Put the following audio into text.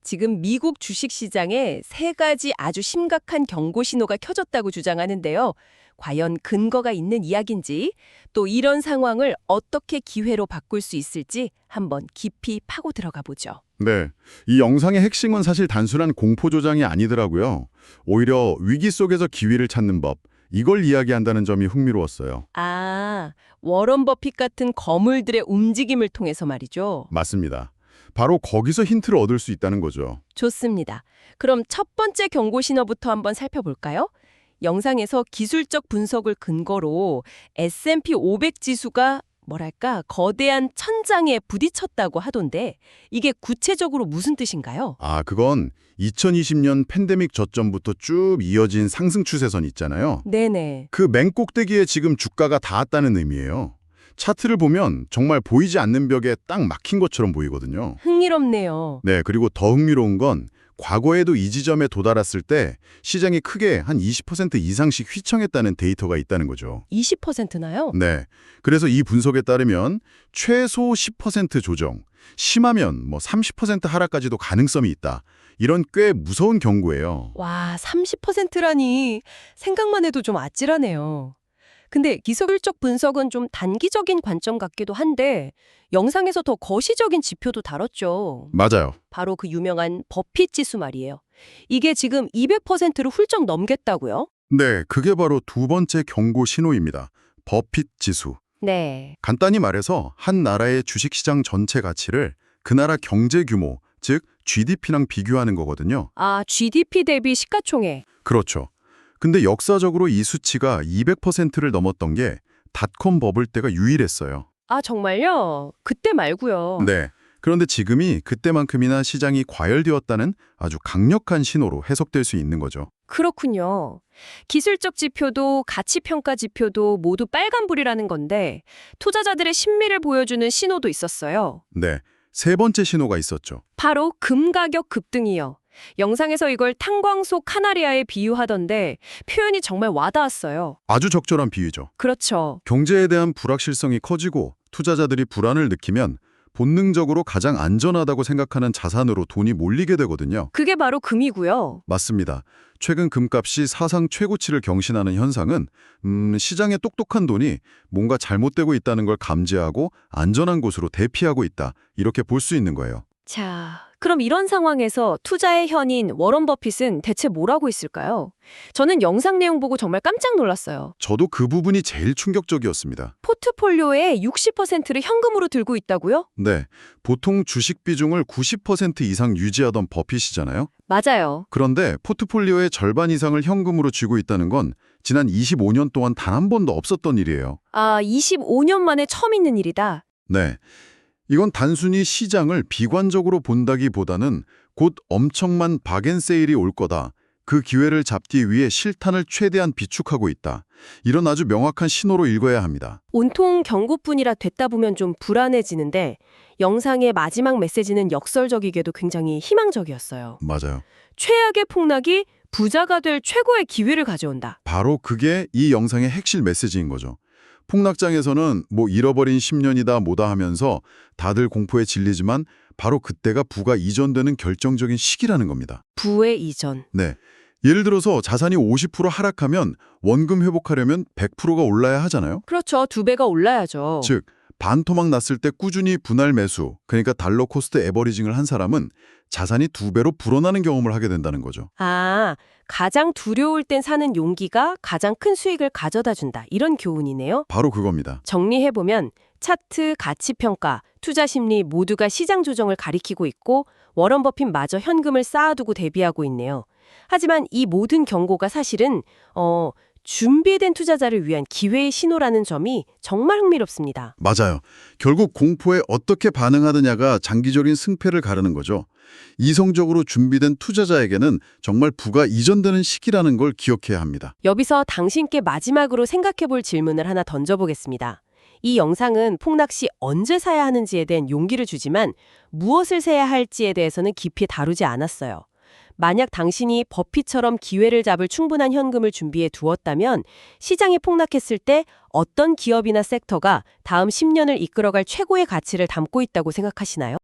지금 미국 주식시장에 세 가지 아주 심각한 경고 신호가 켜졌다고 주장하는데요. 과연 근거가 있는 이야기인지, 또 이런 상황을 어떻게 기회로 바꿀 수 있을지 한번 깊이 파고 들어가 보죠. 네, 이 영상의 핵심은 사실 단순한 공포 조장이 아니더라고요. 오히려 위기 속에서 기회를 찾는 법, 이걸 이야기한다는 점이 흥미로웠어요. 아, 워런 버핏 같은 거물들의 움직임을 통해서 말이죠. 맞습니다. 바로 거기서 힌트를 얻을 수 있다는 거죠. 좋습니다. 그럼 첫 번째 경고 신호부터 한번 살펴볼까요? 영상에서 기술적 분석을 근거로 S&P 500 지수가 뭐랄까 거대한 천장에 부딪혔다고 하던데 이게 구체적으로 무슨 뜻인가요? 그건 2020년 팬데믹 저점부터 쭉 이어진 상승 추세선 있잖아요. 네네. 그 맨 꼭대기에 지금 주가가 닿았다는 의미예요. 차트를 보면 정말 보이지 않는 벽에 딱 막힌 것처럼 보이거든요. 흥미롭네요. 네, 그리고 더 흥미로운 건 과거에도 이 지점에 도달했을 때 시장이 크게 한 20% 이상씩 휘청했다는 데이터가 있다는 거죠. 20%나요? 네, 그래서 이 분석에 따르면 최소 10% 조정, 심하면 30% 하락까지도 가능성이 있다. 이런 꽤 무서운 경고예요. 와, 30%라니 생각만 해도 좀 아찔하네요. 근데 기술적 분석은 좀 단기적인 관점 같기도 한데 영상에서 더 거시적인 지표도 다뤘죠. 맞아요. 바로 그 유명한 버핏 지수 말이에요. 이게 지금 200%를 훌쩍 넘겼다고요? 네, 그게 바로 두 번째 경고 신호입니다. 버핏 지수. 네. 간단히 말해서 한 나라의 주식시장 전체 가치를 그 나라 경제 규모, 즉 GDP랑 비교하는 거거든요. 아, GDP 대비 시가총액. 그렇죠. 근데 역사적으로 이 수치가 200%를 넘었던 게 닷컴 버블 때가 유일했어요. 아, 정말요? 그때 말고요. 네. 그런데 지금이 그때만큼이나 시장이 과열되었다는 아주 강력한 신호로 해석될 수 있는 거죠. 그렇군요. 기술적 지표도 가치평가 지표도 모두 빨간불이라는 건데 투자자들의 심리를 보여주는 신호도 있었어요. 네. 세 번째 신호가 있었죠. 바로 금 가격 급등이요. 영상에서 이걸 탄광소 카나리아에 비유하던데 표현이 정말 와닿았어요. 아주 적절한 비유죠. 그렇죠. 경제에 대한 불확실성이 커지고 투자자들이 불안을 느끼면 본능적으로 가장 안전하다고 생각하는 자산으로 돈이 몰리게 되거든요. 그게 바로 금이고요. 맞습니다. 최근 금값이 사상 최고치를 경신하는 현상은 시장에 똑똑한 돈이 뭔가 잘못되고 있다는 걸 감지하고 안전한 곳으로 대피하고 있다. 이렇게 볼 수 있는 거예요. 자, 그럼 이런 상황에서 투자의 현인 워런 버핏은 대체 뭘 하고 있을까요? 저는 영상 내용 보고 정말 깜짝 놀랐어요. 저도 그 부분이 제일 충격적이었습니다. 포트폴리오의 60%를 현금으로 들고 있다고요? 네, 보통 주식 비중을 90% 이상 유지하던 버핏이잖아요. 맞아요. 그런데 포트폴리오의 절반 이상을 현금으로 쥐고 있다는 건 지난 25년 동안 단 한 번도 없었던 일이에요. 아, 25년 만에 처음 있는 일이다. 네, 이건 단순히 시장을 비관적으로 본다기보다는 곧 엄청난 박앤세일이 올 거다. 그 기회를 잡기 위해 실탄을 최대한 비축하고 있다. 이런 아주 명확한 신호로 읽어야 합니다. 온통 경고뿐이라 됐다 보면 좀 불안해지는데 영상의 마지막 메시지는 역설적이게도 굉장히 희망적이었어요. 맞아요. 최악의 폭락이 부자가 될 최고의 기회를 가져온다. 바로 그게 이 영상의 핵심 메시지인 거죠. 폭락장에서는 잃어버린 10년이다 뭐다 하면서 다들 공포에 질리지만 바로 그때가 부가 이전되는 결정적인 시기라는 겁니다. 부의 이전. 네. 예를 들어서 자산이 50% 하락하면 원금 회복하려면 100%가 올라야 하잖아요. 그렇죠. 2배가 올라야죠. 즉, 반토막 났을 때 꾸준히 분할 매수, 그러니까 달러 코스트 에버리징을 한 사람은 자산이 2배로 불어나는 경험을 하게 된다는 거죠. 아, 가장 두려울 땐 사는 용기가 가장 큰 수익을 가져다 준다. 이런 교훈이네요. 바로 그겁니다. 정리해보면 차트, 가치평가, 투자 심리 모두가 시장 조정을 가리키고 있고 워런 버핏마저 현금을 쌓아두고 대비하고 있네요. 하지만 이 모든 경고가 사실은 준비된 투자자를 위한 기회의 신호라는 점이 정말 흥미롭습니다. 맞아요. 결국 공포에 어떻게 반응하느냐가 장기적인 승패를 가르는 거죠. 이성적으로 준비된 투자자에게는 정말 부가 이전되는 시기라는 걸 기억해야 합니다. 여기서 당신께 마지막으로 생각해볼 질문을 하나 던져보겠습니다. 이 영상은 폭락 시 언제 사야 하는지에 대한 용기를 주지만 무엇을 사야 할지에 대해서는 깊이 다루지 않았어요. 만약 당신이 버핏처럼 기회를 잡을 충분한 현금을 준비해 두었다면 시장이 폭락했을 때 어떤 기업이나 섹터가 다음 10년을 이끌어갈 최고의 가치를 담고 있다고 생각하시나요?